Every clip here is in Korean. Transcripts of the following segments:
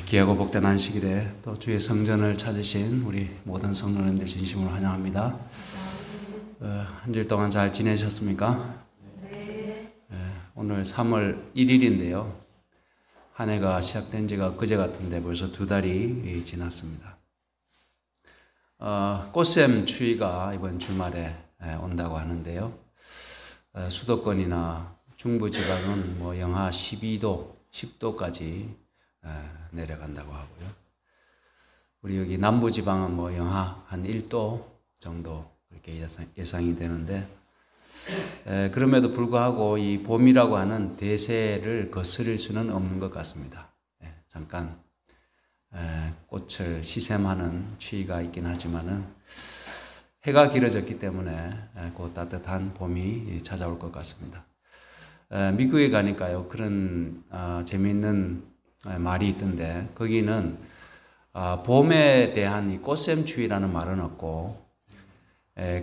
귀하고 복된 안식일에 또 주의 성전을 찾으신 우리 모든 성도님들 진심으로 환영합니다. 한 주일 동안 잘 지내셨습니까? 오늘 3월 1일인데요. 한 해가 시작된 지가 그제 같은데 벌써 2달이 지났습니다. 꽃샘 추위가 이번 주말에 온다고 하는데요. 수도권이나 중부지방은 영하 12도, 10도까지 내려간다고 하고요. 우리 여기 남부지방은 영하 한 1도 정도 그렇게 예상이 되는데, 그럼에도 불구하고 이 봄이라고 하는 대세를 거스릴 수는 없는 것 같습니다. 잠깐 꽃을 시샘하는 추위가 있긴 하지만은 해가 길어졌기 때문에 곧 따뜻한 봄이 찾아올 것 같습니다. 미국에 가니까요, 그런 재미있는 말이 있던데, 거기는 봄에 대한 이 꽃샘 추위라는 말은 없고,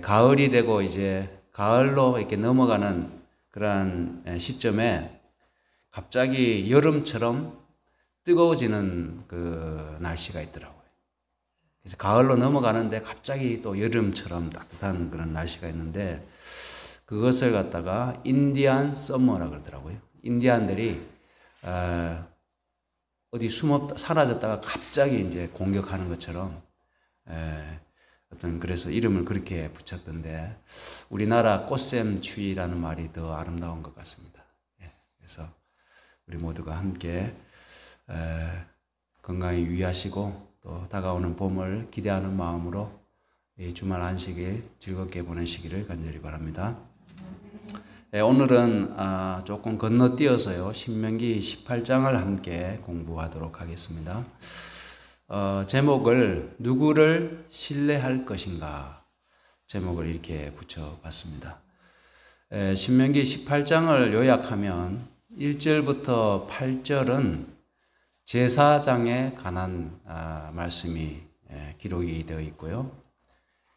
가을이 되고 이제 가을로 이렇게 넘어가는 그런 시점에 갑자기 여름처럼 뜨거워지는 그 날씨가 있더라고요. 그래서 가을로 넘어가는데 갑자기 또 여름처럼 따뜻한 그런 날씨가 있는데, 그것을 갖다가 인디안 썸머라 그러더라고요. 인디안들이 어디 사라졌다가 갑자기 이제 공격하는 것처럼, 그래서 이름을 그렇게 붙였던데, 우리나라 꽃샘 추위라는 말이 더 아름다운 것 같습니다. 그래서 우리 모두가 함께 건강히 유의하시고 또 다가오는 봄을 기대하는 마음으로 이 주말 안식일 즐겁게 보내시기를 간절히 바랍니다. 오늘은 조금 건너뛰어서요, 신명기 18장을 함께 공부하도록 하겠습니다. 제목을 누구를 신뢰할 것인가, 제목을 이렇게 붙여봤습니다. 신명기 18장을 요약하면 1절부터 8절은 제사장에 관한 말씀이 기록이 되어 있고요.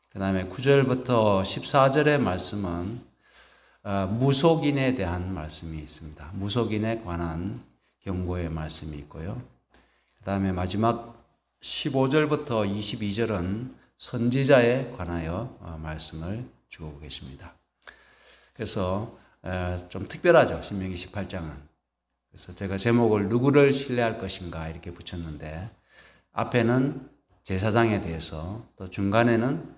그 다음에 9절부터 14절의 말씀은 무속인에 대한 말씀이 있습니다. 무속인에 관한 경고의 말씀이 있고요. 그 다음에 마지막 15절부터 22절은 선지자에 관하여 말씀을 주고 계십니다. 그래서 좀 특별하죠, 신명기 18장은. 그래서 제가 제목을 누구를 신뢰할 것인가 이렇게 붙였는데, 앞에는 제사장에 대해서, 또 중간에는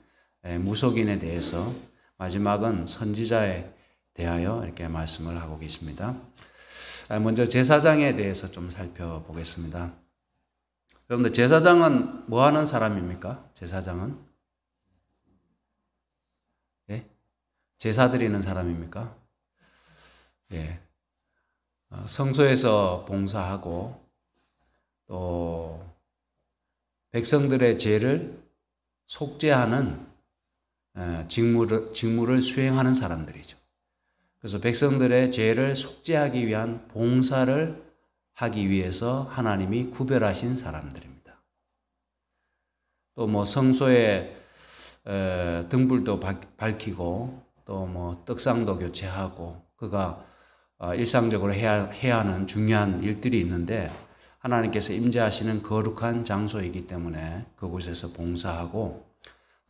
무속인에 대해서, 마지막은 선지자에 대하여 이렇게 말씀을 하고 계십니다. 먼저 제사장에 대해서 좀 살펴보겠습니다. 여러분들, 제사장은 뭐 하는 사람입니까? 제사장은? 제사 드리는 사람입니까? 성소에서 봉사하고 또 백성들의 죄를 속죄하는 직무를 수행하는 사람들이죠. 그래서 백성들의 죄를 속죄하기 위한 봉사를 하기 위해서 하나님이 구별하신 사람들입니다. 또 성소에 등불도 밝히고 또 떡상도 교체하고, 그가 일상적으로 해야 하는 중요한 일들이 있는데, 하나님께서 임재하시는 거룩한 장소이기 때문에 그곳에서 봉사하고,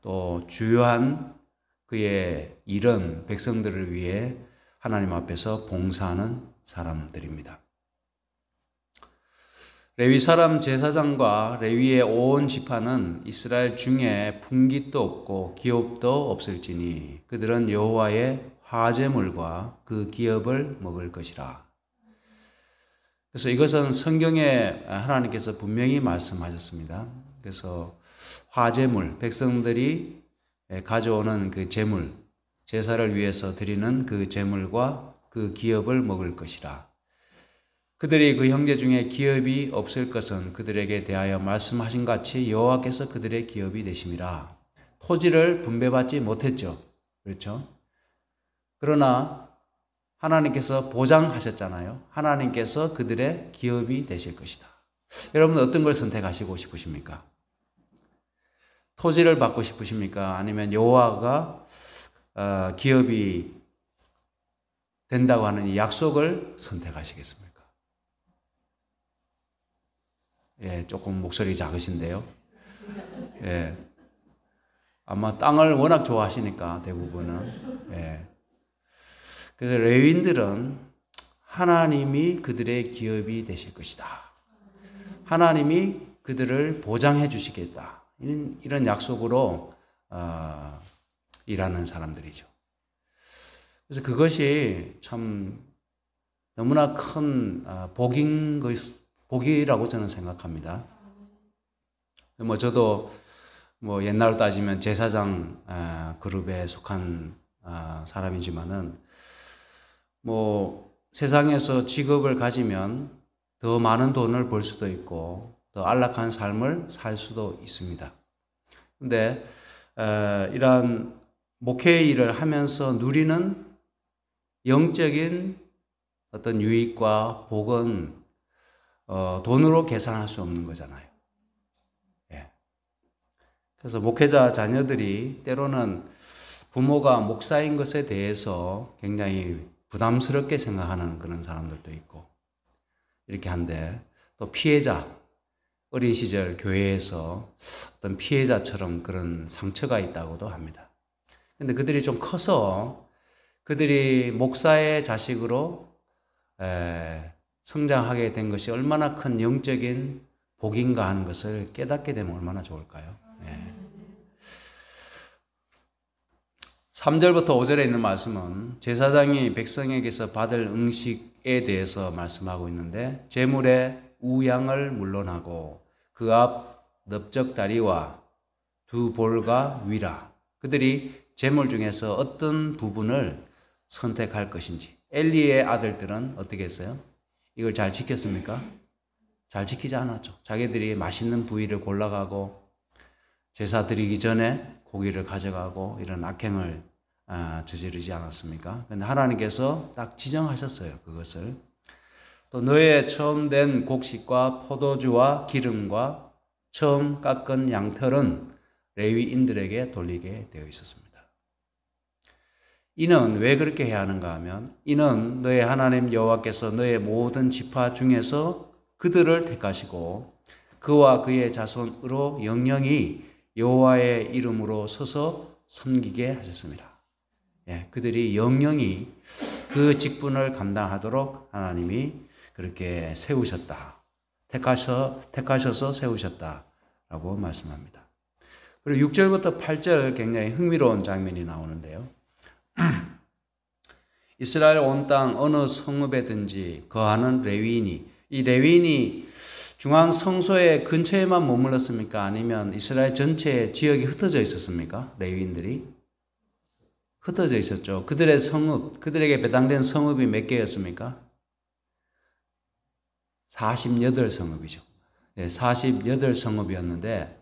또 주요한 그의 일은 백성들을 위해 하나님 앞에서 봉사하는 사람들입니다. 레위 사람 제사장과 레위의 온 지파는 이스라엘 중에 풍깃도 없고 기업도 없을지니 그들은 여호와의 화제물과 그 기업을 먹을 것이라. 그래서 이것은 성경에 하나님께서 분명히 말씀하셨습니다. 그래서 화제물, 백성들이 가져오는 그 제물, 제사를 위해서 드리는 그 제물과 그 기업을 먹을 것이라. 그들이 그 형제 중에 기업이 없을 것은 그들에게 대하여 말씀하신 같이 여호와께서 그들의 기업이 되심이라. 토지를 분배받지 못했죠. 그렇죠? 그러나 하나님께서 보장하셨잖아요. 하나님께서 그들의 기업이 되실 것이다. 여러분은 어떤 걸 선택하시고 싶으십니까? 토지를 받고 싶으십니까? 아니면 여호와가 기업이 된다고 하는 이 약속을 선택하시겠습니까? 예, 조금 목소리 작으신데요. 예, 아마 땅을 워낙 좋아하시니까 대부분은. 예. 그래서 레위인들은 하나님이 그들의 기업이 되실 것이다. 하나님이 그들을 보장해 주시겠다. 이런 약속으로 일하는 사람들이죠. 그래서 그것이 참 너무나 큰 복이라고 저는 생각합니다. 저도 옛날로 따지면 제사장 그룹에 속한 사람이지만은 세상에서 직업을 가지면 더 많은 돈을 벌 수도 있고 더 안락한 삶을 살 수도 있습니다. 근데 이러한 목회 일을 하면서 누리는 영적인 어떤 유익과 복은 돈으로 계산할 수 없는 거잖아요. 예. 그래서 목회자 자녀들이 때로는 부모가 목사인 것에 대해서 굉장히 부담스럽게 생각하는 그런 사람들도 있고 이렇게 한데, 또 피해자, 어린 시절 교회에서 어떤 피해자처럼 그런 상처가 있다고도 합니다. 근데 그들이 좀 커서 그들이 목사의 자식으로 성장하게 된 것이 얼마나 큰 영적인 복인가 하는 것을 깨닫게 되면 얼마나 좋을까요? 3절부터 5절에 있는 말씀은 제사장이 백성에게서 받을 음식에 대해서 말씀하고 있는데, 제물의 우양을 물론하고 그 앞 넓적다리와 두 볼과 위라, 그들이 제물 중에서 어떤 부분을 선택할 것인지. 엘리의 아들들은 어떻게 했어요? 이걸 잘 지켰습니까? 잘 지키지 않았죠. 자기들이 맛있는 부위를 골라가고 제사 드리기 전에 고기를 가져가고 이런 악행을 저지르지 않았습니까? 근데 하나님께서 딱 지정하셨어요, 그것을. 또 너의 처음 된 곡식과 포도주와 기름과 처음 깎은 양털은 레위인들에게 돌리게 되어 있었습니다. 이는 왜 그렇게 해야 하는가 하면, 이는 너의 하나님 여호와께서 너의 모든 지파 중에서 그들을 택하시고 그와 그의 자손으로 영영이 여호와의 이름으로 서서 섬기게 하셨습니다. 예, 그들이 영영이 그 직분을 감당하도록 하나님이 그렇게 세우셨다. 택하셔서 세우셨다라고 말씀합니다. 그리고 6절부터 8절 굉장히 흥미로운 장면이 나오는데요. 이스라엘 온 땅 어느 성읍에든지 거하는 레위인이, 이 레위인이 중앙 성소의 근처에만 머물렀습니까? 아니면 이스라엘 전체 지역이 흩어져 있었습니까? 레위인들이 흩어져 있었죠. 그들의 성읍, 그들에게 배당된 성읍이 몇 개였습니까? 48성읍이죠. 48성읍이었는데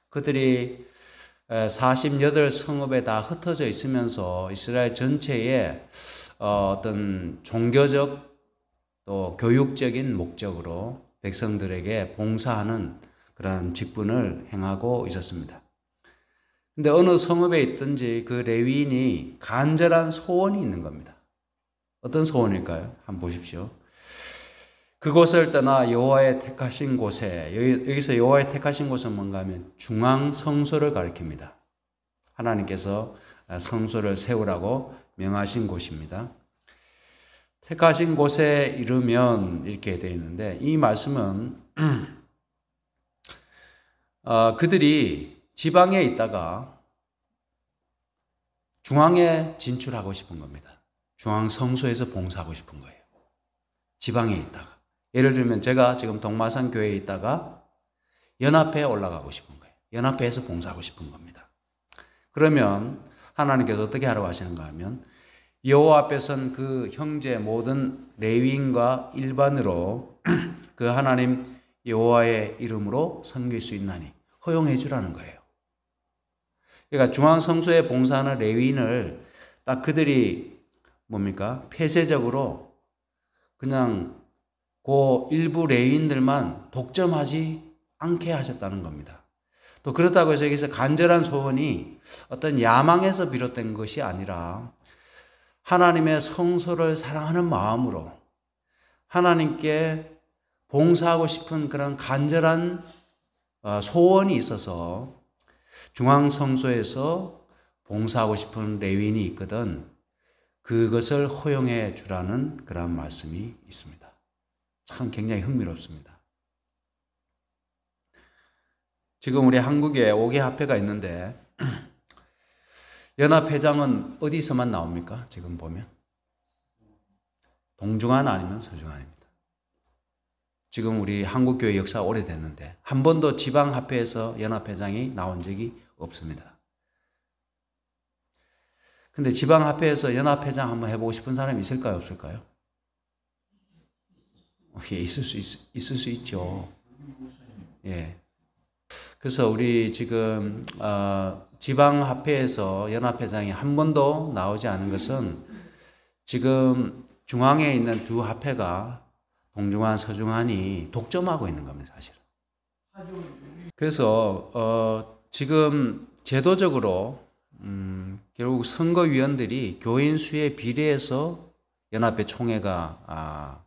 그들이 48성읍에 다 흩어져 있으면서 이스라엘 전체에 어떤 종교적 또 교육적인 목적으로 백성들에게 봉사하는 그런 직분을 행하고 있었습니다. 근데 어느 성읍에 있든지 그 레위인이 간절한 소원이 있는 겁니다. 어떤 소원일까요? 한번 보십시오. 그곳을 떠나 여호와의 택하신 곳에, 여기서 여호와의 택하신 곳은 뭔가 하면 중앙 성소를 가리킵니다. 하나님께서 성소를 세우라고 명하신 곳입니다. 택하신 곳에 이르면 이렇게 되어 있는데, 이 말씀은 그들이 지방에 있다가 중앙에 진출하고 싶은 겁니다. 중앙 성소에서 봉사하고 싶은 거예요. 지방에 있다가. 예를 들면 제가 지금 동마산 교회에 있다가 연합회에 올라가고 싶은 거예요. 연합회에서 봉사하고 싶은 겁니다. 그러면 하나님께서 어떻게 하라고 하시는가 하면, 여호와 앞에 선 그 형제 모든 레위인과 일반으로 그 하나님 여호와의 이름으로 섬길 수 있나니 허용해 주라는 거예요. 그러니까 중앙성소에 봉사하는 레위인을 딱 그들이 뭡니까? 폐쇄적으로 그냥 그 일부 레위인들만 독점하지 않게 하셨다는 겁니다. 또 그렇다고 해서 여기서 간절한 소원이 어떤 야망에서 비롯된 것이 아니라 하나님의 성소를 사랑하는 마음으로 하나님께 봉사하고 싶은 그런 간절한 소원이 있어서 중앙성소에서 봉사하고 싶은 레위인이 있거든 그것을 허용해 주라는 그런 말씀이 있습니다. 참 굉장히 흥미롭습니다. 지금 우리 한국에 5개 합회가 있는데 연합회장은 어디서만 나옵니까? 지금 보면 동중한 아니면 서중한입니다. 지금 우리 한국교회 역사 오래됐는데 한 번도 지방합회에서 연합회장이 나온 적이 없습니다. 근데 지방합회에서 연합회장 한번 해보고 싶은 사람이 있을까요? 없을까요? 예, 있을 수 있죠. 예. 그래서 우리 지금 지방합회에서 연합회장이 한 번도 나오지 않은 것은 지금 중앙에 있는 두 합회가 동중한, 서중한이 독점하고 있는 겁니다, 사실은. 그래서 지금 제도적으로 결국 선거위원들이 교인 수에 비례해서 연합회 총회가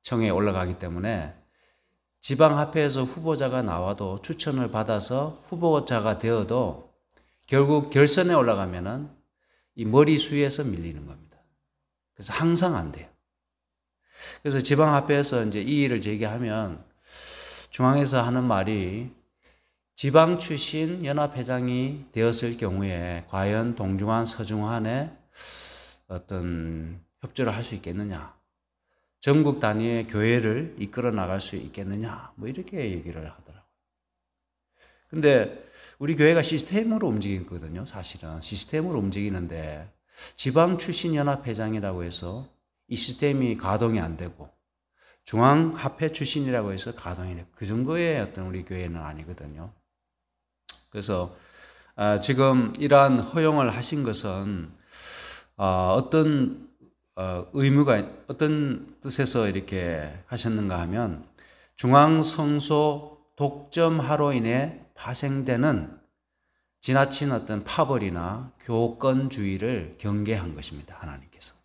청회에 올라가기 때문에 지방합회에서 후보자가 나와도 추천을 받아서 후보자가 되어도 결국 결선에 올라가면은 이 머리수에서 밀리는 겁니다. 그래서 항상 안 돼요. 그래서 지방합회에서 이제 이 일을 제기하면 중앙에서 하는 말이 지방 출신 연합회장이 되었을 경우에 과연 동중한, 서중한에 어떤 협조를 할 수 있겠느냐. 전국 단위의 교회를 이끌어 나갈 수 있겠느냐. 뭐 이렇게 얘기를 하더라고요. 근데 우리 교회가 시스템으로 움직이거든요. 사실은 시스템으로 움직이는데 지방 출신 연합회장이라고 해서 이 시스템이 가동이 안 되고 중앙합회 출신이라고 해서 가동이 되고 그 정도의 어떤 우리 교회는 아니거든요. 그래서 지금 이러한 허용을 하신 것은 어떤 의무가 어떤 뜻에서 이렇게 하셨는가 하면 중앙성소 독점하로 인해 파생되는 지나친 어떤 파벌이나 교권주의를 경계한 것입니다. 하나님께서.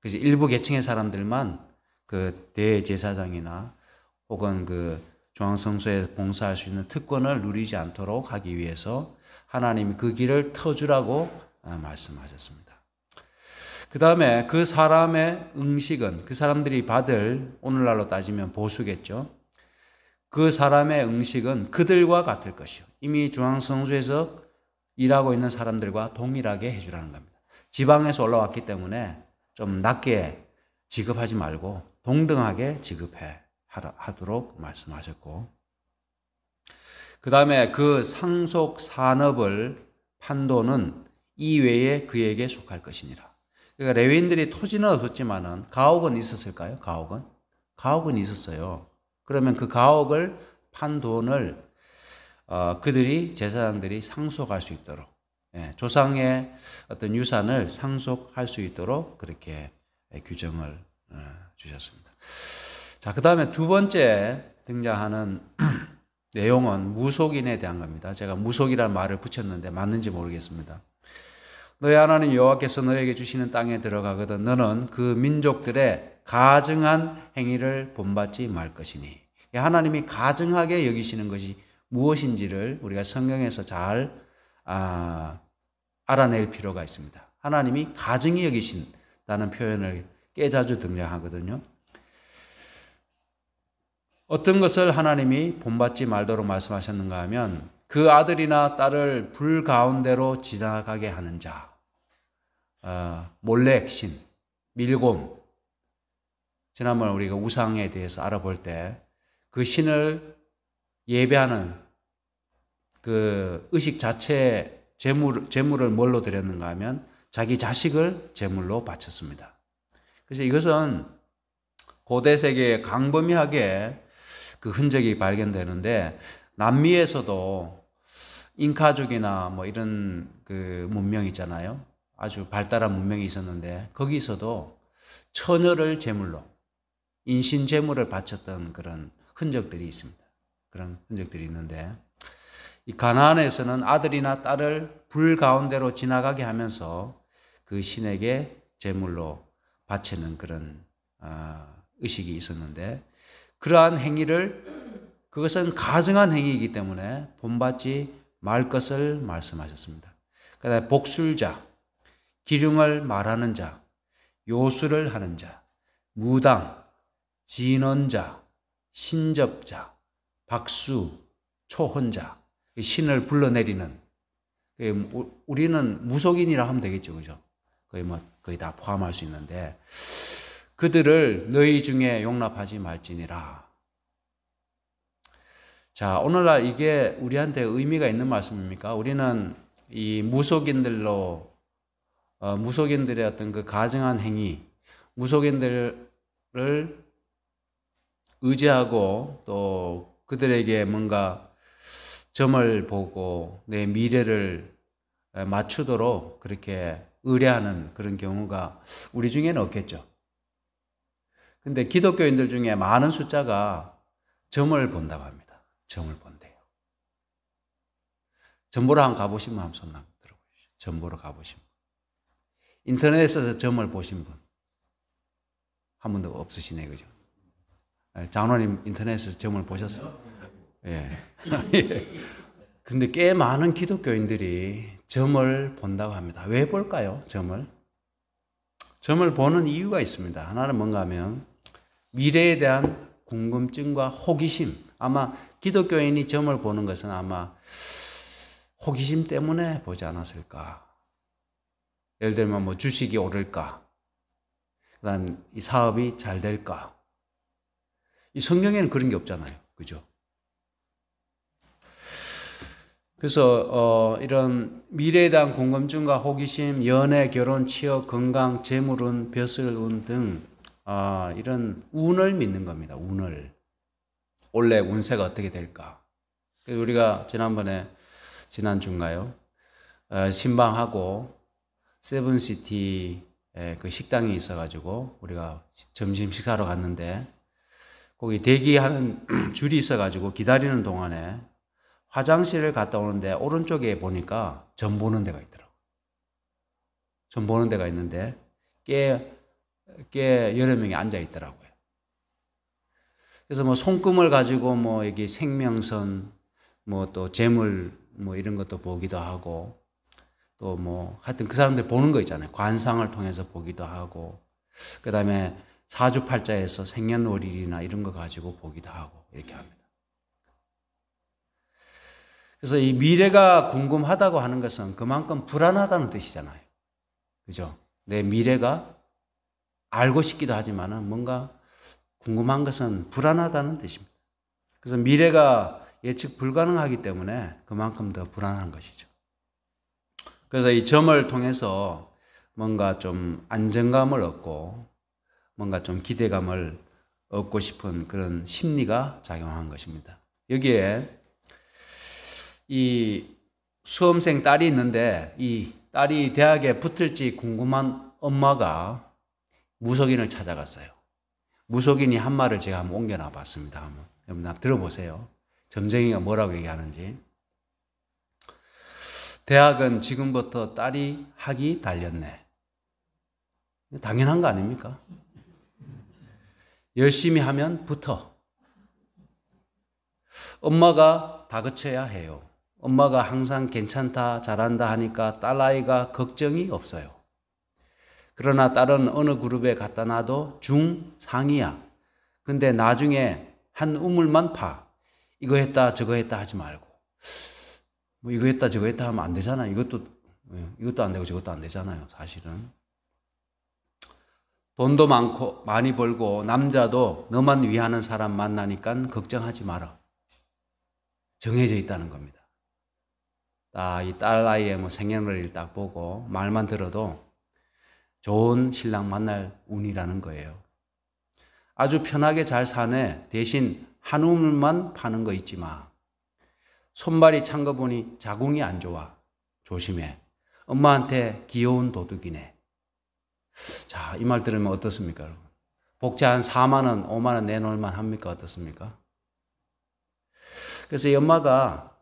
그래서 일부 계층의 사람들만 그 대제사장이나 혹은 그 중앙성소에 봉사할 수 있는 특권을 누리지 않도록 하기 위해서 하나님이 그 길을 터주라고 말씀하셨습니다. 그 다음에 그 사람의 응식은 그 사람들이 받을 오늘날로 따지면 보수겠죠. 그 사람의 응식은 그들과 같을 것이요. 이미 중앙성소에서 일하고 있는 사람들과 동일하게 해주라는 겁니다. 지방에서 올라왔기 때문에 좀 낮게 지급하지 말고 동등하게 지급해 하도록 말씀하셨고 그 다음에 그 상속 산업을 판도는 이외에 그에게 속할 것이니라. 그러니까 레위인들이 토지는 없었지만은 가옥은 있었을까요? 가옥은 있었어요. 그러면 그 가옥을 판 돈을 그들이 제사장들이 상속할 수 있도록 조상의 어떤 유산을 상속할 수 있도록 그렇게 규정을 주셨습니다. 자, 그 다음에 두 번째 등장하는 내용은 무속인에 대한 겁니다. 제가 무속이라는 말을 붙였는데 맞는지 모르겠습니다. 너희 하나님 여호와께서 너에게 주시는 땅에 들어가거든 너는 그 민족들의 가증한 행위를 본받지 말 것이니. 하나님이 가증하게 여기시는 것이 무엇인지를 우리가 성경에서 잘 알아낼 필요가 있습니다. 하나님이 가증히 여기신다는 표현을 꽤 자주 등장하거든요. 어떤 것을 하나님이 본받지 말도록 말씀하셨는가 하면 그 아들이나 딸을 불 가운데로 지나가게 하는 자, 몰렉 신, 밀곰. 지난번 우리가 우상에 대해서 알아볼 때 그 신을 예배하는 그 의식 자체 제물을 뭘로 드렸는가 하면 자기 자식을 제물로 바쳤습니다. 그래서 이것은 고대 세계에 광범위하게 그 흔적이 발견되는데 남미에서도 잉카족이나 뭐 이런 그 문명 있잖아요. 아주 발달한 문명이 있었는데 거기서도 처녀를 제물로 인신 제물을 바쳤던 그런 흔적들이 있습니다. 그런 흔적들이 있는데 이 가나안에서는 아들이나 딸을 불 가운데로 지나가게 하면서 그 신에게 제물로 바치는 그런 의식이 있었는데 그러한 행위를 그것은 가증한 행위이기 때문에 본받지 말 것을 말씀하셨습니다. 그다음에 복술자, 기륭을 말하는 자, 요술을 하는 자, 무당, 진언자, 신접자, 박수, 초혼자, 신을 불러내리는, 우리는 무속인이라 하면 되겠죠, 그죠? 거의 다 포함할 수 있는데 그들을 너희 중에 용납하지 말지니라. 자, 오늘날 이게 우리한테 의미가 있는 말씀입니까? 우리는 이 무속인들의 어떤 그 가증한 행위, 무속인들을 의지하고 또 그들에게 뭔가 점을 보고 내 미래를 맞추도록 그렇게 의뢰하는 그런 경우가 우리 중에는 없겠죠. 근데 기독교인들 중에 많은 숫자가 점을 본다고 합니다. 점을 본대요. 점 보러 한번 가보신 분 한번 손 한번 들어보시죠. 점 보러 가보신 분. 인터넷에서 점을 보신 분 한 분도 없으시네, 그죠? 장로님 인터넷에서 점을 보셨어요? 예. 근데 꽤 많은 기독교인들이 점을 본다고 합니다. 왜 볼까요? 점을 보는 이유가 있습니다. 하나는 뭔가 하면 미래에 대한 궁금증과 호기심. 아마 기독교인이 점을 보는 것은 아마 호기심 때문에 보지 않았을까. 예를 들면 뭐 주식이 오를까, 그다음 이 사업이 잘 될까. 이 성경에는 그런 게 없잖아요, 그죠? 그래서 이런 미래에 대한 궁금증과 호기심, 연애, 결혼, 취업, 건강, 재물운, 벼슬운 등 이런 운을 믿는 겁니다. 운을. 올해 운세가 어떻게 될까? 우리가 지난주인가요? 신방하고 세븐시티 그 식당이 있어가지고 우리가 점심 식사하러 갔는데 거기 대기하는 줄이 있어가지고 기다리는 동안에 화장실을 갔다 오는데 오른쪽에 보니까 점 보는 데가 있더라고요. 점 보는 데가 있는데 꽤 여러 명이 앉아 있더라고요. 그래서 뭐 손금을 가지고 뭐 여기 생명선, 뭐 또 재물 뭐 이런 것도 보기도 하고 또 뭐 하여튼 그 사람들 보는 거 있잖아요. 관상을 통해서 보기도 하고 그 다음에 사주팔자에서 생년월일이나 이런 거 가지고 보기도 하고 이렇게 합니다. 그래서 이 미래가 궁금하다고 하는 것은 그만큼 불안하다는 뜻이잖아요. 그죠? 내 미래가 알고 싶기도 하지만은 뭔가 궁금한 것은 불안하다는 뜻입니다. 그래서 미래가 예측 불가능하기 때문에 그만큼 더 불안한 것이죠. 그래서 이 점을 통해서 뭔가 좀 안정감을 얻고 뭔가 좀 기대감을 얻고 싶은 그런 심리가 작용한 것입니다. 여기에 이 수험생 딸이 있는데 이 딸이 대학에 붙을지 궁금한 엄마가 무속인을 찾아갔어요. 무속인이 한 말을 제가 한번 옮겨놔 봤습니다. 여러분 들어보세요. 점쟁이가 뭐라고 얘기하는지. 대학은 지금부터 딸이 학이 달렸네. 당연한 거 아닙니까? 열심히 하면 붙어. 엄마가 다그쳐야 해요. 엄마가 항상 괜찮다, 잘한다 하니까 딸아이가 걱정이 없어요. 그러나 딸은 어느 그룹에 갖다 놔도 중상이야. 근데 나중에 한 우물만 파. 이거 했다 저거 했다 하지 말고. 뭐 이거 했다 저거 했다 하면 안 되잖아요. 이것도 안 되고 저것도 안 되잖아요. 사실은. 돈도 많고 많이 벌고 남자도 너만 위하는 사람 만나니까 걱정하지 마라. 정해져 있다는 겁니다. 이 딸아이의 뭐 생년월일 딱 보고 말만 들어도 좋은 신랑 만날 운이라는 거예요. 아주 편하게 잘 사네. 대신 한 우물만 파는 거 잊지 마. 손발이 찬 거 보니 자궁이 안 좋아. 조심해. 엄마한테 귀여운 도둑이네. 자, 이 말 들으면 어떻습니까, 여러분? 복채 한 4만 원, 5만 원 내놓을만 합니까? 어떻습니까? 그래서 이 엄마가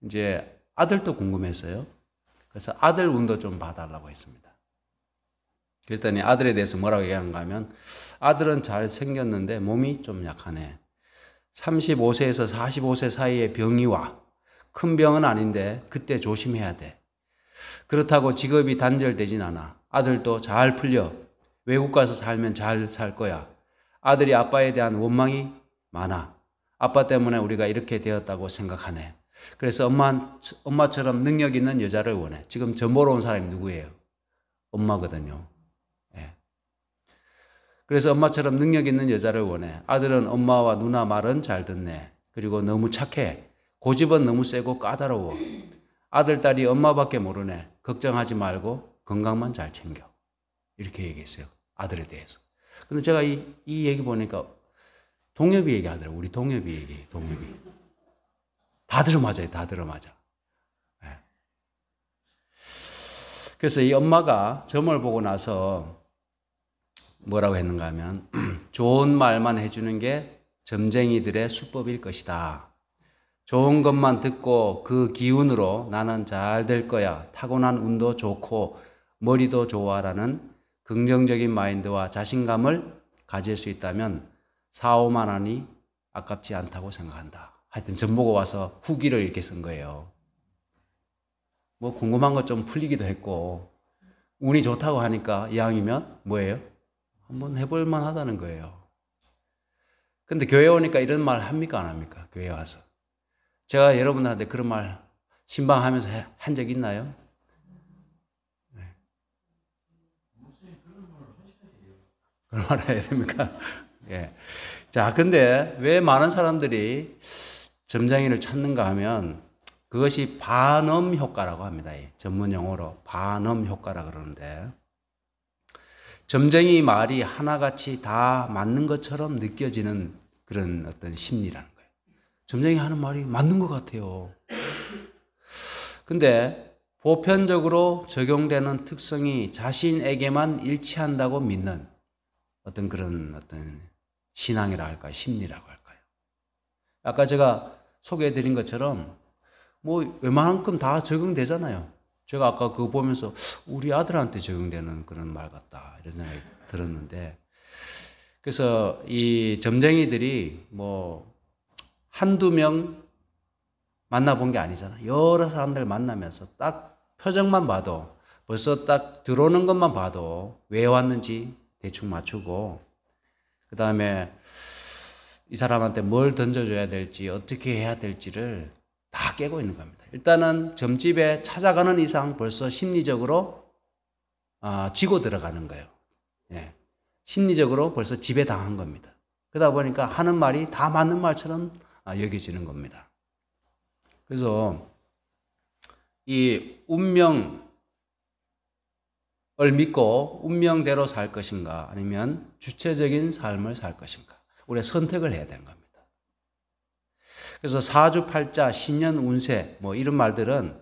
이제 아들도 궁금했어요. 그래서 아들 운도 좀 봐달라고 했습니다. 그랬더니 아들에 대해서 뭐라고 얘기하는가 하면 아들은 잘 생겼는데 몸이 좀 약하네. 35세에서 45세 사이에 병이 와. 큰 병은 아닌데 그때 조심해야 돼. 그렇다고 직업이 단절되진 않아. 아들도 잘 풀려. 외국 가서 살면 잘 살 거야. 아들이 아빠에 대한 원망이 많아. 아빠 때문에 우리가 이렇게 되었다고 생각하네. 그래서 엄마처럼 능력 있는 여자를 원해. 지금 저 보러 온 사람이 누구예요? 엄마거든요. 예. 그래서 엄마처럼 능력 있는 여자를 원해. 아들은 엄마와 누나 말은 잘 듣네. 그리고 너무 착해. 고집은 너무 세고 까다로워. 아들, 딸이 엄마밖에 모르네. 걱정하지 말고 건강만 잘 챙겨. 이렇게 얘기했어요. 아들에 대해서. 근데 제가 이 얘기 보니까 동엽이 얘기하더라고요. 우리 동엽이 얘기, 동엽이. 다 들어맞아요. 다 들어맞아. 네. 그래서 이 엄마가 점을 보고 나서 뭐라고 했는가 하면 좋은 말만 해주는 게 점쟁이들의 수법일 것이다. 좋은 것만 듣고 그 기운으로 나는 잘 될 거야. 타고난 운도 좋고 머리도 좋아라는 긍정적인 마인드와 자신감을 가질 수 있다면 4, 5만 원이 아깝지 않다고 생각한다. 하여튼 점 보고 와서 후기를 이렇게 쓴 거예요. 뭐 궁금한 것 좀 풀리기도 했고 운이 좋다고 하니까 이왕이면 뭐예요? 한번 해볼 만하다는 거예요. 근데 교회 오니까 이런 말 합니까 안 합니까? 교회 와서. 제가 여러분들한테 그런 말 신방하면서 한 적 있나요? 네. 그런 말 해야 됩니까? 예. 자, 근데 왜 많은 사람들이 점쟁이를 찾는가 하면 그것이 반음 효과라고 합니다. 전문 용어로 반음 효과라 그러는데 점쟁이 말이 하나같이 다 맞는 것처럼 느껴지는 그런 어떤 심리라는 거예요. 점쟁이 하는 말이 맞는 것 같아요. 근데 보편적으로 적용되는 특성이 자신에게만 일치한다고 믿는 어떤 그런 어떤 신앙이라 할까요? 심리라고 할까요? 아까 제가 소개해드린 것처럼 뭐 웬만큼 다 적용되잖아요. 제가 아까 그거 보면서 우리 아들한테 적용되는 그런 말 같다 이런 생각이 들었는데 그래서 이 점쟁이들이 뭐 한두 명 만나본 게 아니잖아. 여러 사람들 만나면서 딱 표정만 봐도 벌써 딱 들어오는 것만 봐도 왜 왔는지 대충 맞추고 그 다음에 이 사람한테 뭘 던져줘야 될지 어떻게 해야 될지를 다 깨고 있는 겁니다. 일단은 점집에 찾아가는 이상 벌써 심리적으로 지고 들어가는 거예요. 예. 심리적으로 벌써 지배당한 겁니다. 그러다 보니까 하는 말이 다 맞는 말처럼 여겨지는 겁니다. 그래서 이 운명을 믿고 운명대로 살 것인가 아니면 주체적인 삶을 살 것인가 우리가 선택을 해야 되는 겁니다. 그래서 사주팔자, 신년 운세 뭐 이런 말들은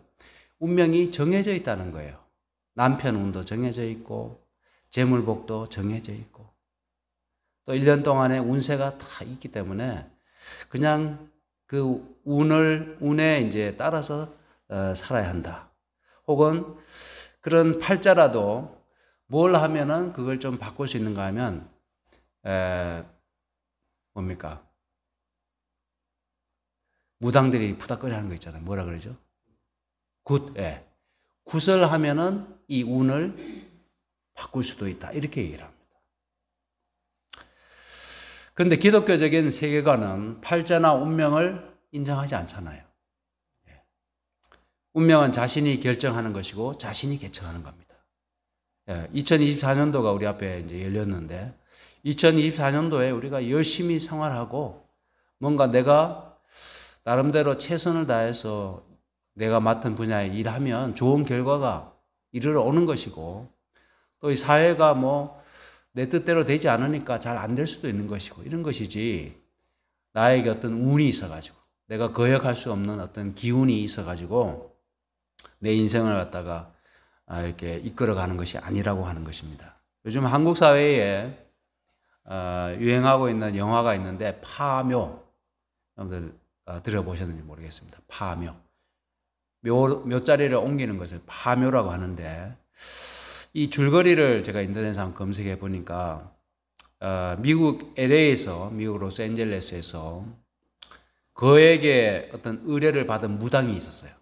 운명이 정해져 있다는 거예요. 남편 운도 정해져 있고 재물복도 정해져 있고 또 1년 동안의 운세가 다 있기 때문에 그냥 그 운에 이제 따라서 살아야 한다. 혹은 그런 팔자라도 뭘 하면은 그걸 좀 바꿀 수 있는가 하면 뭡니까? 무당들이 푸닥거리 하는 거 있잖아요. 뭐라 그러죠? 예. 굿을 하면은 이 운을 바꿀 수도 있다. 이렇게 얘기를 합니다. 그런데 기독교적인 세계관은 팔자나 운명을 인정하지 않잖아요. 운명은 자신이 결정하는 것이고 자신이 개척하는 겁니다. 2024년도가 우리 앞에 이제 열렸는데 2024년도에 우리가 열심히 생활하고 뭔가 내가 나름대로 최선을 다해서 내가 맡은 분야에 일하면 좋은 결과가 이르러 오는 것이고 또 이 사회가 뭐 내 뜻대로 되지 않으니까 잘 안 될 수도 있는 것이고 이런 것이지 나에게 어떤 운이 있어가지고 내가 거역할 수 없는 어떤 기운이 있어가지고 내 인생을 갖다가 이렇게 이끌어가는 것이 아니라고 하는 것입니다. 요즘 한국 사회에 유행하고 있는 영화가 있는데 파묘 여러분들 들어보셨는지 모르겠습니다. 파묘 묘자리를 옮기는 것을 파묘라고 하는데 이 줄거리를 제가 인터넷에 한번 검색해 보니까 미국 LA에서, 미국 로스앤젤레스에서 그에게 어떤 의뢰를 받은 무당이 있었어요.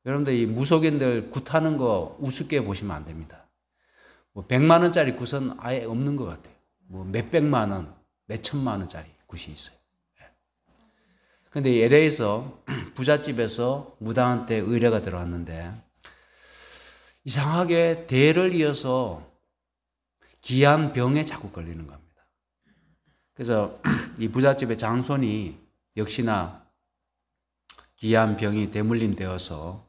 여러분들 이 무속인들 굿하는 거 우습게 보시면 안 됩니다. 뭐 100만 원짜리 굿은 아예 없는 것 같아요. 뭐 몇백만 원, 몇천만 원짜리 굿이 있어요. 근데 LA에서 부잣집에서 무당한테 의뢰가 들어왔는데 이상하게 대를 이어서 기한 병에 자꾸 걸리는 겁니다. 그래서 이 부잣집의 장손이 역시나 기한 병이 대물림 되어서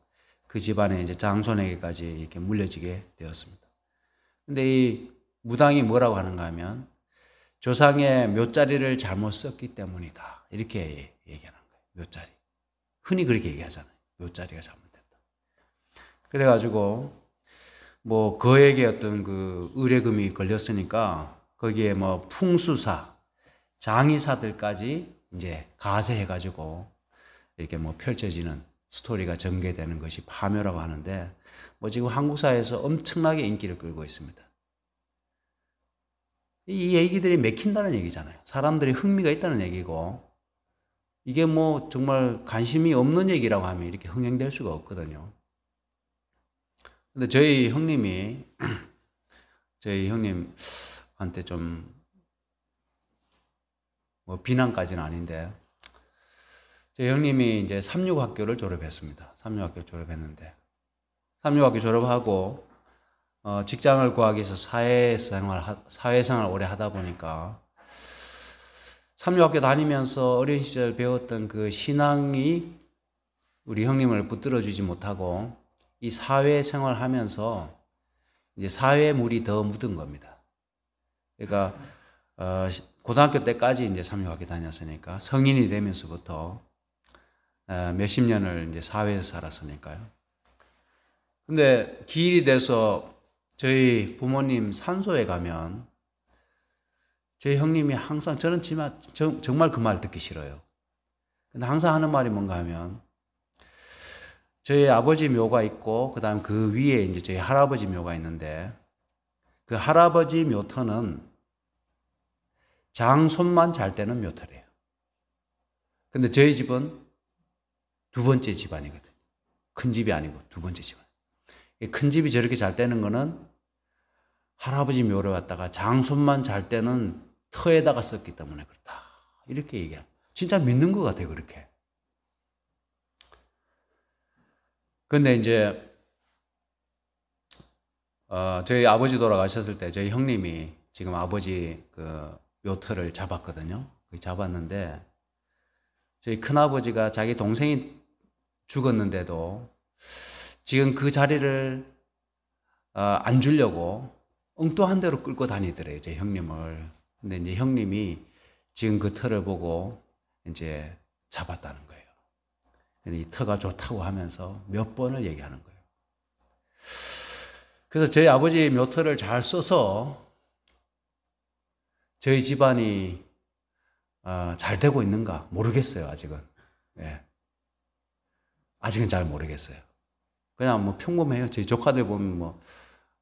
그 집안의 이제 장손에게까지 이렇게 물려지게 되었습니다. 근데 이 무당이 뭐라고 하는가 하면 조상의 묘자리를 잘못 썼기 때문이다. 이렇게 얘기하는 거예요. 묘자리. 흔히 그렇게 얘기하잖아요. 묘자리가 잘못됐다. 그래가지고 뭐 그에게 어떤 그 의뢰금이 걸렸으니까 거기에 뭐 풍수사, 장의사들까지 이제 가세해가지고 이렇게 뭐 펼쳐지는 스토리가 전개되는 것이 파묘라고 하는데 뭐 지금 한국 사회에서 엄청나게 인기를 끌고 있습니다. 이 얘기들이 맥힌다는 얘기잖아요. 사람들이 흥미가 있다는 얘기고 이게 뭐 정말 관심이 없는 얘기라고 하면 이렇게 흥행될 수가 없거든요. 근데 저희 형님한테 좀 뭐 비난까지는 아닌데 저희 형님이 이제 365학교를 졸업했습니다. 365학교 졸업했는데 365학교 졸업하고 직장을 구하기 위해서 사회생활 오래 하다 보니까 365학교 다니면서 어린 시절 배웠던 그 신앙이 우리 형님을 붙들어주지 못하고 이 사회생활 하면서 이제 사회물이 더 묻은 겁니다. 그러니까 고등학교 때까지 이제 365학교 다녔으니까 성인이 되면서부터 몇십 년을 이제 사회에서 살았으니까요. 근데 기일이 돼서 저희 부모님 산소에 가면 저희 형님이 항상 저는 정말 그 말 듣기 싫어요. 근데 항상 하는 말이 뭔가 하면 저희 아버지 묘가 있고 그다음 그 위에 이제 저희 할아버지 묘가 있는데 그 할아버지 묘터는 장손만 잘 되는 묘터래요. 근데 저희 집은 두 번째 집안이거든요. 큰 집이 아니고 두 번째 집안. 큰 집이 저렇게 잘 되는 거는 할아버지 묘를 갖다가 장손만 잘 되는 터에다가 썼기 때문에 그렇다. 이렇게 얘기해요. 진짜 믿는 것 같아요, 그렇게. 근데 이제 저희 아버지 돌아가셨을 때 저희 형님이 지금 아버지 그 묘터를 잡았거든요. 잡았는데 저희 큰아버지가 자기 동생이 죽었는데도 지금 그 자리를 안 주려고 엉뚱한 데로 끌고 다니더래요, 제 형님을. 근데 이제 형님이 지금 그 터를 보고 이제 잡았다는 거예요. 근데 이 터가 좋다고 하면서 몇 번을 얘기하는 거예요. 그래서 저희 아버지 묘터를 잘 써서 저희 집안이 잘 되고 있는가 모르겠어요, 아직은. 예. 아직은 잘 모르겠어요. 그냥 뭐 평범해요. 저희 조카들 보면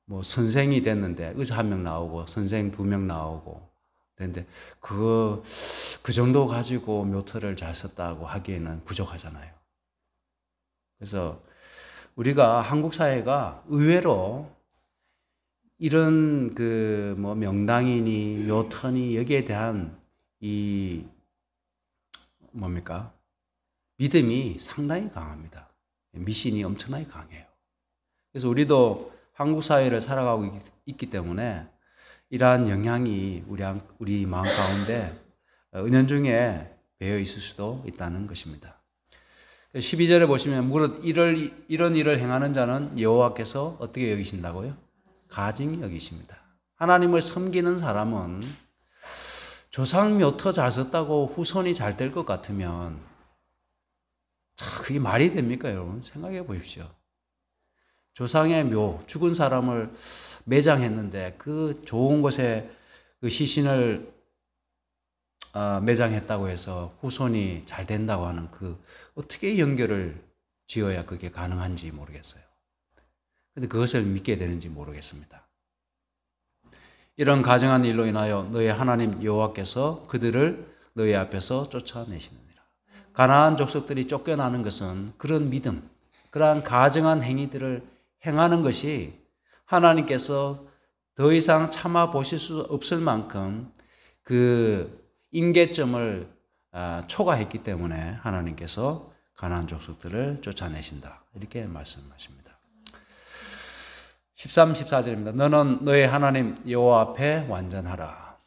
뭐 선생이 됐는데 의사 1명 나오고 선생 2명 나오고 그런데 그 정도 가지고 묘터를 잘 썼다고 하기에는 부족하잖아요. 그래서 우리가 한국 사회가 의외로 이런 그 뭐 명당이니 묘터니 여기에 대한 이 뭡니까? 믿음이 상당히 강합니다. 미신이 엄청나게 강해요. 그래서 우리도 한국 사회를 살아가고 있기 때문에 이러한 영향이 우리 마음 가운데 은연중에 배어 있을 수도 있다는 것입니다. 12절에 보시면 무릇 이런 일을 행하는 자는 여호와께서 어떻게 여기신다고요? 가증히 여기십니다. 하나님을 섬기는 사람은 조상 묘터 잘 썼다고 후손이 잘 될 것 같으면 참 그게 말이 됩니까, 여러분? 생각해 보십시오. 조상의 묘, 죽은 사람을 매장했는데 그 좋은 곳에 그 시신을 매장했다고 해서 후손이 잘 된다고 하는 그 어떻게 연결을 지어야 그게 가능한지 모르겠어요. 근데 그것을 믿게 되는지 모르겠습니다. 이런 가증한 일로 인하여 너희 하나님 여호와께서 그들을 너희 앞에서 쫓아내시느니라. 가나안 족속들이 쫓겨나는 것은 그런 믿음, 그러한 가증한 행위들을 행하는 것이 하나님께서 더 이상 참아 보실 수 없을 만큼 그 임계점을 초과했기 때문에 하나님께서 가나안 족속들을 쫓아내신다. 이렇게 말씀하십니다. 13, 14절입니다. 너는 너의 하나님 여호와 앞에 완전하라.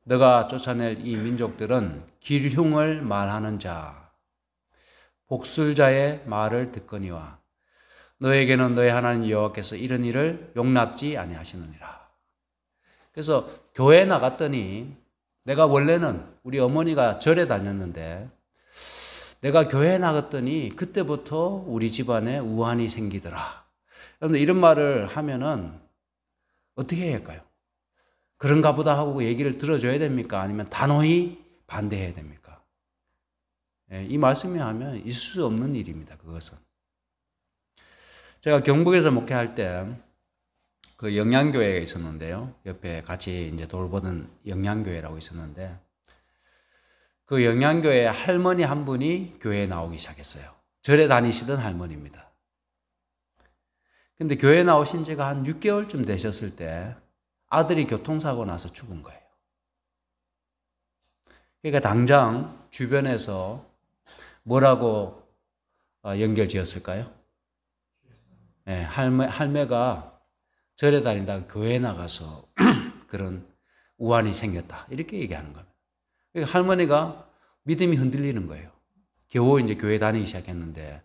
너가 쫓아낼 이 민족들은 길흉을 말하는 자, 복술자의 말을 듣거니와 너에게는 너의 하나님 여호와께서 이런 일을 용납지 아니하시느니라. 그래서 교회에 나갔더니 내가 원래는 우리 어머니가 절에 다녔는데 내가 교회에 나갔더니 그때부터 우리 집안에 우환이 생기더라. 여러분들 이런 말을 하면은 어떻게 해야 할까요? 그런가 보다 하고 얘기를 들어줘야 됩니까? 아니면 단호히 반대해야 됩니까? 이 말씀이 하면 있을 수 없는 일입니다. 그것은. 제가 경북에서 목회할 때 그 영양교회가 있었는데요. 옆에 같이 이제 돌보던 영양교회라고 있었는데 그 영양교회 할머니 한 분이 교회에 나오기 시작했어요. 절에 다니시던 할머니입니다. 근데 교회에 나오신 지가 한 6개월쯤 되셨을 때 아들이 교통사고 나서 죽은 거예요. 그러니까 당장 주변에서 뭐라고 연결 지었을까요? 네, 할매가 절에 다니다가 교회에 나가서 그런 우환이 생겼다. 이렇게 얘기하는 겁니다. 그러니까 할머니가 믿음이 흔들리는 거예요. 겨우 이제 교회 다니기 시작했는데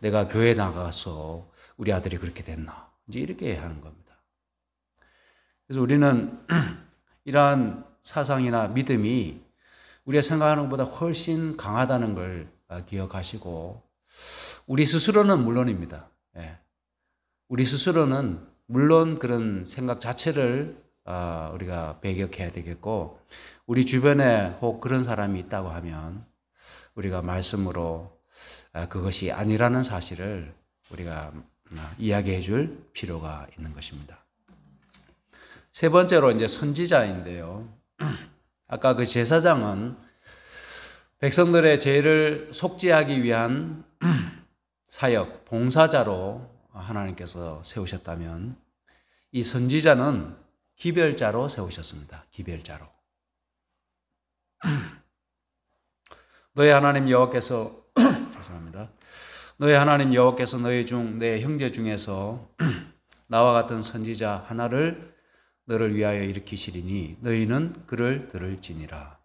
내가 교회에 나가서 우리 아들이 그렇게 됐나. 이제 이렇게 하는 겁니다. 그래서 우리는 이러한 사상이나 믿음이 우리가 생각하는 것보다 훨씬 강하다는 걸 기억하시고 우리 스스로는 물론입니다. 우리 스스로는 물론 그런 생각 자체를 우리가 배격해야 되겠고 우리 주변에 혹 그런 사람이 있다고 하면 우리가 말씀으로 그것이 아니라는 사실을 우리가 이야기해 줄 필요가 있는 것입니다. 세 번째로 이제 선지자인데요. 아까 그 제사장은 백성들의 죄를 속죄하기 위한 사역, 봉사자로 하나님께서 세우셨다면 이 선지자는 기별자로 세우셨습니다. 기별자로. 너희 하나님 여호와께서 죄송합니다. 너희 하나님 여호와께서 너희 중 내 형제 중에서 나와 같은 선지자 하나를 너를 위하여 일으키시리니 너희는 그를 들을지니라.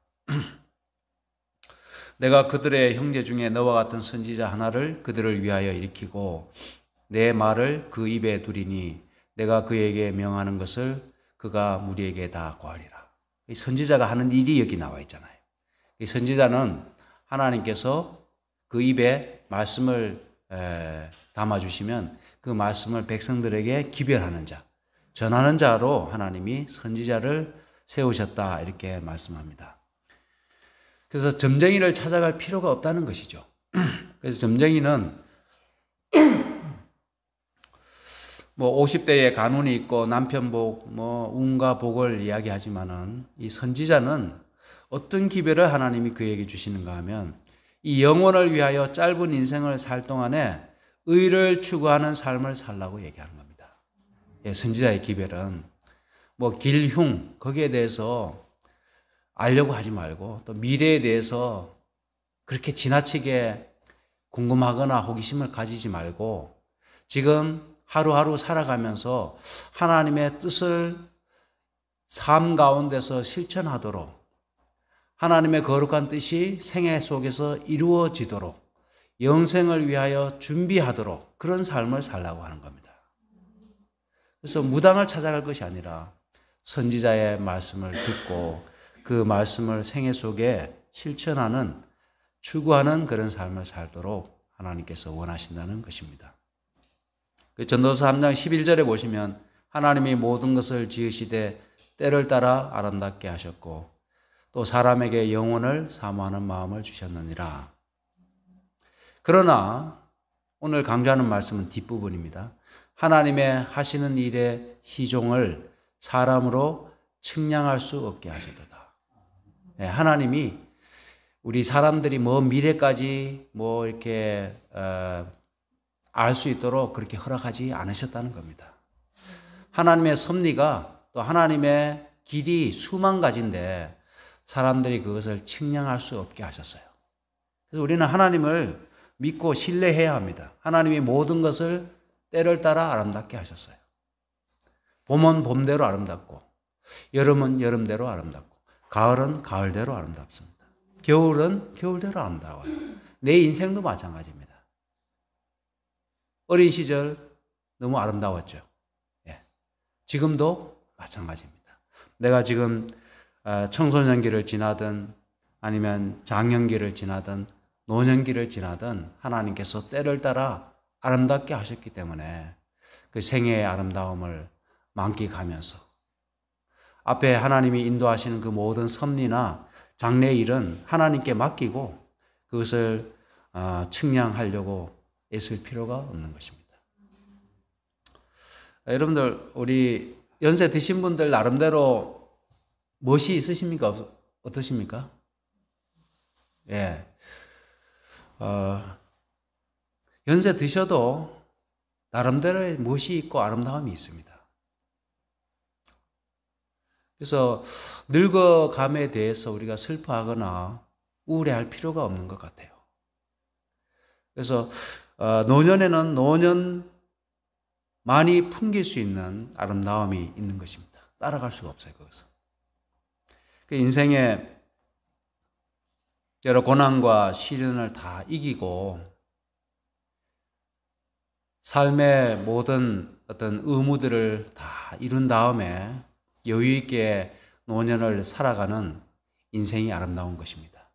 내가 그들의 형제 중에 너와 같은 선지자 하나를 그들을 위하여 일으키고 내 말을 그 입에 두리니 내가 그에게 명하는 것을 그가 무리에게 다 고하리라. 이 선지자가 하는 일이 여기 나와 있잖아요. 이 선지자는 하나님께서 그 입에 말씀을 담아주시면 그 말씀을 백성들에게 기별하는 자, 전하는 자로 하나님이 선지자를 세우셨다 이렇게 말씀합니다. 그래서 점쟁이를 찾아갈 필요가 없다는 것이죠. 그래서 점쟁이는 뭐 50대에 간운이 있고 남편복, 뭐 운과 복을 이야기하지만은 이 선지자는 어떤 기별을 하나님이 그에게 주시는가 하면 이 영혼을 위하여 짧은 인생을 살 동안에 의를 추구하는 삶을 살라고 얘기하는 겁니다. 예, 선지자의 기별은 뭐 길흉 거기에 대해서 알려고 하지 말고 또 미래에 대해서 그렇게 지나치게 궁금하거나 호기심을 가지지 말고 지금 하루하루 살아가면서 하나님의 뜻을 삶 가운데서 실천하도록 하나님의 거룩한 뜻이 생애 속에서 이루어지도록 영생을 위하여 준비하도록 그런 삶을 살라고 하는 겁니다. 그래서 무당을 찾아갈 것이 아니라 선지자의 말씀을 듣고 그 말씀을 생애 속에 실천하는 추구하는 그런 삶을 살도록 하나님께서 원하신다는 것입니다. 전도서 3장 11절에 보시면 하나님이 모든 것을 지으시되 때를 따라 아름답게 하셨고 또 사람에게 영혼을 사모하는 마음을 주셨느니라. 그러나 오늘 강조하는 말씀은 뒷부분입니다. 하나님의 하시는 일의 시종을 사람으로 측량할 수 없게 하셨도다. 하나님이 우리 사람들이 미래까지 이렇게 알 수 있도록 그렇게 허락하지 않으셨다는 겁니다. 하나님의 섭리가 또 하나님의 길이 수만 가지인데 사람들이 그것을 측량할 수 없게 하셨어요. 그래서 우리는 하나님을 믿고 신뢰해야 합니다. 하나님이 모든 것을 때를 따라 아름답게 하셨어요. 봄은 봄대로 아름답고, 여름은 여름대로 아름답고, 가을은 가을대로 아름답습니다. 겨울은 겨울대로 아름다워요. 내 인생도 마찬가지입니다. 어린 시절 너무 아름다웠죠. 지금도 마찬가지입니다. 내가 지금 청소년기를 지나든 아니면 장년기를 지나든 노년기를 지나든 하나님께서 때를 따라 아름답게 하셨기 때문에 그 생애의 아름다움을 만끽하면서 앞에 하나님이 인도하시는 그 모든 섭리나 장래의 일은 하나님께 맡기고 그것을 측량하려고 애쓸 필요가 없는 것입니다. 여러분들, 우리 연세 드신 분들 나름대로 멋이 있으십니까? 어떠십니까? 연세 드셔도 나름대로의 멋이 있고 아름다움이 있습니다. 그래서 늙어감에 대해서 우리가 슬퍼하거나 우울해할 필요가 없는 것 같아요. 그래서 노년에는 노년 많이 풍길 수 있는 아름다움이 있는 것입니다. 따라갈 수가 없어요, 그것은. 그 인생의 여러 고난과 시련을 다 이기고 삶의 모든 어떤 의무들을 다 이룬 다음에 여유 있게 노년을 살아가는 인생이 아름다운 것입니다.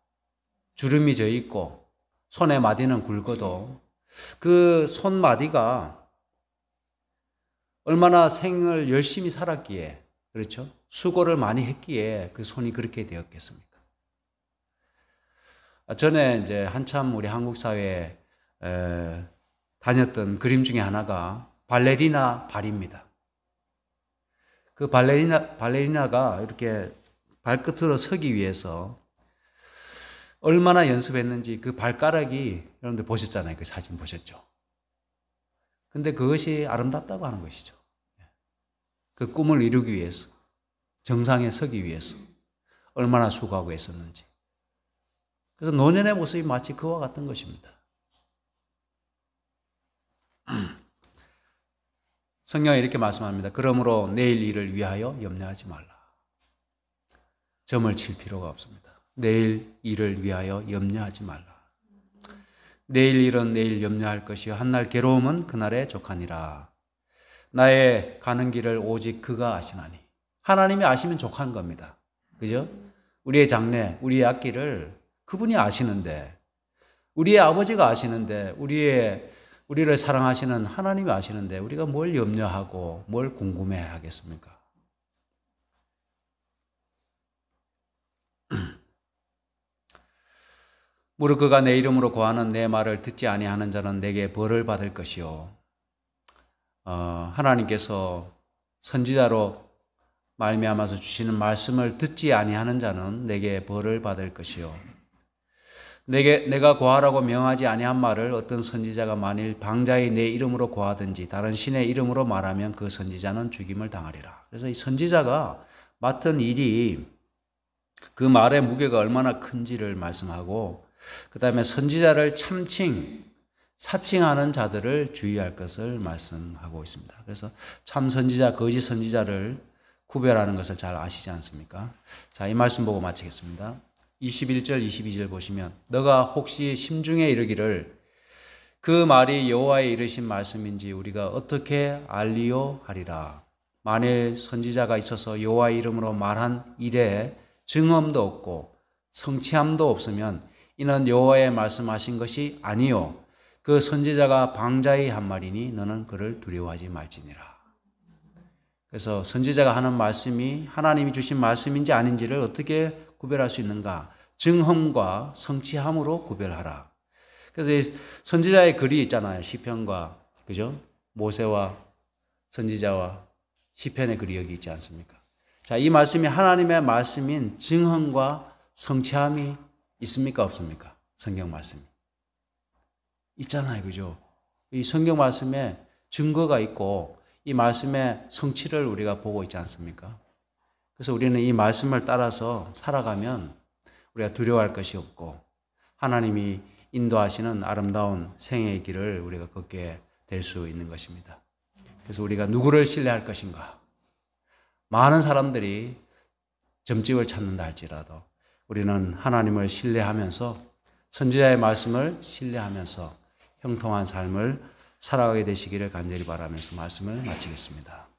주름이 져 있고 손의 마디는 굵어도 그 손마디가 얼마나 생을 열심히 살았기에, 그렇죠? 수고를 많이 했기에 그 손이 그렇게 되었겠습니까? 전에 이제 한참 우리 한국 사회에 다녔던 그림 중에 하나가 발레리나 발입니다. 그 발레리나가 이렇게 발끝으로 서기 위해서 얼마나 연습했는지 그 발가락이 여러분들 보셨잖아요. 그 사진 보셨죠? 근데 그것이 아름답다고 하는 것이죠. 그 꿈을 이루기 위해서, 정상에 서기 위해서 얼마나 수고하고 애썼는지. 그래서 노년의 모습이 마치 그와 같은 것입니다. 성경에 이렇게 말씀합니다. 그러므로 내일 일을 위하여 염려하지 말라. 점을 칠 필요가 없습니다. 내일 일을 위하여 염려하지 말라. 내일 일은 내일 염려할 것이요 한날 괴로움은 그날에 족하니라. 나의 가는 길을 오직 그가 아시나니. 하나님이 아시면 족한 겁니다. 그죠? 우리의 장래, 우리의 앞길을 그분이 아시는데, 우리의 아버지가 아시는데, 우리를 사랑하시는 하나님이 아시는데 우리가 뭘 염려하고 뭘 궁금해 하겠습니까? 무릇 그가 내 이름으로 고하는 내 말을 듣지 아니하는 자는 내게 벌을 받을 것이요. 하나님께서 선지자로 말미암아서 주시는 말씀을 듣지 아니하는 자는 내게 벌을 받을 것이요. 내가 고하라고 명하지 아니한 말을 어떤 선지자가 만일 방자히 내 이름으로 고하든지 다른 신의 이름으로 말하면 그 선지자는 죽임을 당하리라. 그래서 이 선지자가 맡은 일이 그 말의 무게가 얼마나 큰지를 말씀하고, 그 다음에 선지자를 사칭하는 자들을 주의할 것을 말씀하고 있습니다. 그래서 참 선지자, 거짓 선지자를 구별하는 것을 잘 아시지 않습니까? 자, 이 말씀 보고 마치겠습니다. 21절, 22절 보시면 너가 혹시 심중에 이르기를 그 말이 여호와의 이르신 말씀인지 우리가 어떻게 알리요 하리라. 만일 선지자가 있어서 여호와의 이름으로 말한 일에 증언도 없고 성취함도 없으면 이는 여호와의 말씀하신 것이 아니요 그 선지자가 방자히 한 말이니 너는 그를 두려워하지 말지니라. 그래서 선지자가 하는 말씀이 하나님이 주신 말씀인지 아닌지를 어떻게 구별할 수 있는가? 증언과 성취함으로 구별하라. 그래서 선지자의 글이 있잖아요. 시편과, 그죠? 모세와 선지자와 시편에 그리 여기 있지 않습니까? 자, 이 말씀이 하나님의 말씀인 증언과 성취함이 있습니까? 없습니까? 성경 말씀이. 있잖아요. 그죠? 이 성경 말씀에 증거가 있고 이 말씀의 성취를 우리가 보고 있지 않습니까? 그래서 우리는 이 말씀을 따라서 살아가면 우리가 두려워할 것이 없고 하나님이 인도하시는 아름다운 생애의 길을 우리가 걷게 될 수 있는 것입니다. 그래서 우리가 누구를 신뢰할 것인가? 많은 사람들이 점집을 찾는다 할지라도 우리는 하나님을 신뢰하면서 선지자의 말씀을 신뢰하면서 형통한 삶을 살아가게 되시기를 간절히 바라면서 말씀을 마치겠습니다.